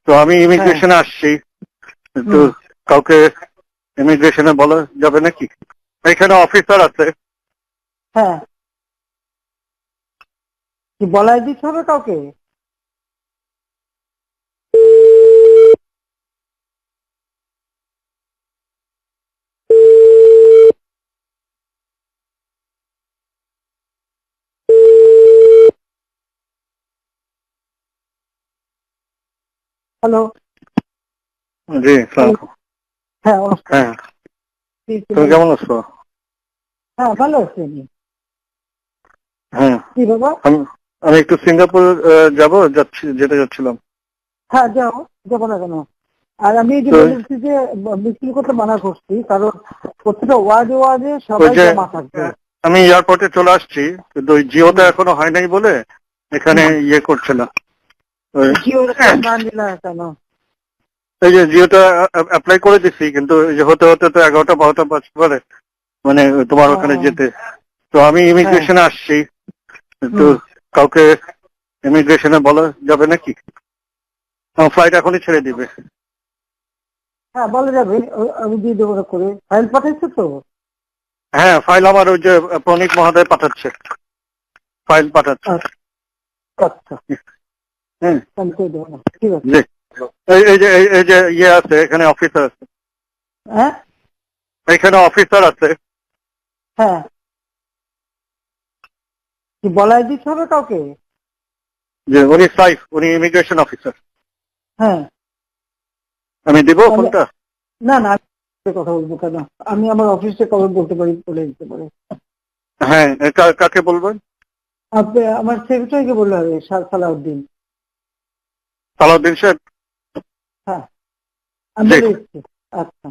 তো আমি ইমিগ্রেশনে আসছি, একটু কাউকে ইমিগ্রেশনে বলা যাবে নাকি? এখানে অফিসার আছে। হ্যাঁ, কি বলাই দিতে হবে কাউকে? হ্যালো। জি, সালাম। হ্যাঁ, নমস্কার। হ্যাঁ, তুমি কেমন আছো? হ্যাঁ, ভালো আছি আমি। হ্যাঁ, কি বাবা? আমি একটু সিঙ্গাপুর যেতে যাচ্ছিলাম। হ্যাঁ, যাবো না কেন? আর আমি এই যে তো বলেছি যে মিছিল করতে মানা করছি, কারণ প্রত্যেকটা ওয়ার্ডে ওয়ার্ডে ওই সবাই যে জমা থাকবে। আমি এয়ারপোর্টে চলে আসছি, কিন্তু ওই জিওটা এখনো হয় নাই বলে এখানে ইয়ে করছে না। না নিলা কেন? এই যে জিওটা অ্যাপ্লাই করে দিচ্ছি, কিন্তু এই যে হতে হতে তো 11টা 12টা বাজতে পারে, মানে তোমার ওখানে যেতে। তো আমি ইমিগ্রেশনে আসছি, একটু কাউকে ইমিগ্রেশনে বলা যাবে নাকি? ফ্লাইট এখনই ছেড়ে দিবে। হ্যাঁ, বলা যাবে। আমি দিয়ে দেবো করে। ফাইল পাঠাইছো তো? হ্যাঁ, ফাইল আমার ওই যে প্রণীত মহোদয় পাঠাচ্ছে, ফাইল পাঠাচ্ছে। আচ্ছা, হ্যাঁ, আমি করে দেবো না, ঠিক আছে। জি। এই যে ইয়ে আছে, এখানে অফিসার আছে। হ্যাঁ এখানে অফিসার আছে। হ্যাঁ, কি বলাই দিতে হবে কাউকে? যে উনি ইমিগ্রেশন অফিসার। হ্যাঁ, আমি দিব তাহলে ফোনটা? না না, আমি কথা বলবো কেন? আমি আমার অফিসে কবে বলতে পারি, বলে দিতে পারি। হ্যাঁ, কাকে বলবেন? আপনি আমার সেক্রেটারিকে বললে হবে, সালাউদ্দিন। সালাউদ্দিন সাহেব। হ্যাঁ, আমি জি। বলে দিচ্ছি। আচ্ছা।